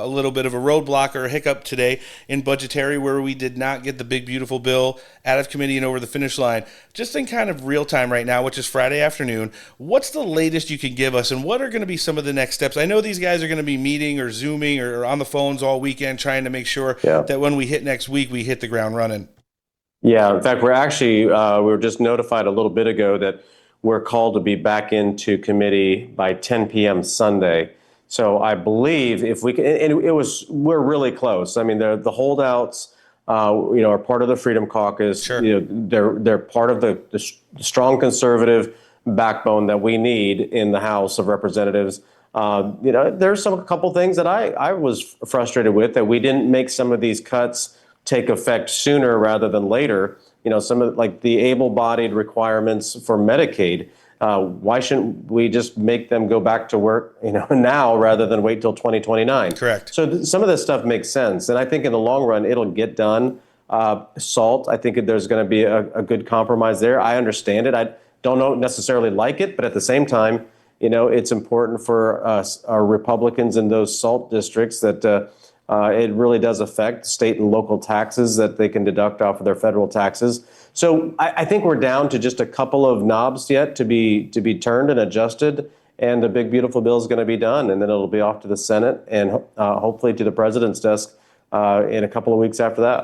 a little bit of a roadblock or a hiccup today in budgetary where we did not get the big, beautiful bill out of committee and over the finish line. Just in kind of real time right now, which is Friday afternoon, what's the latest you can give us and what are going to be some of the next steps? I know these guys are going to be meeting or Zooming or on the phones all weekend trying to make sure that when we hit next week, we hit the ground running. Yeah, in fact, we were just notified a little bit ago that we're called to be back into committee by 10 p.m. Sunday. So I believe if we can, and we're really close. I mean, the holdouts, are part of the Freedom Caucus. Sure. They're part of the strong conservative backbone that we need in the House of Representatives. There's a couple things that I was frustrated with, that we didn't make some of these cuts take effect sooner rather than later. Some of like the able-bodied requirements for Medicaid. Why shouldn't we just make them go back to work, now rather than wait till 2029? Correct. So some of this stuff makes sense, and I think in the long run it'll get done. SALT, I think there's going to be a good compromise there. I understand it. I don't necessarily like it, but at the same time, it's important for us, our Republicans in those SALT districts, that it really does affect state and local taxes that they can deduct off of their federal taxes. So I think we're down to just a couple of knobs yet to be turned and adjusted, and the big beautiful bill is going to be done, and then it'll be off to the Senate and hopefully to the president's desk in a couple of weeks after that.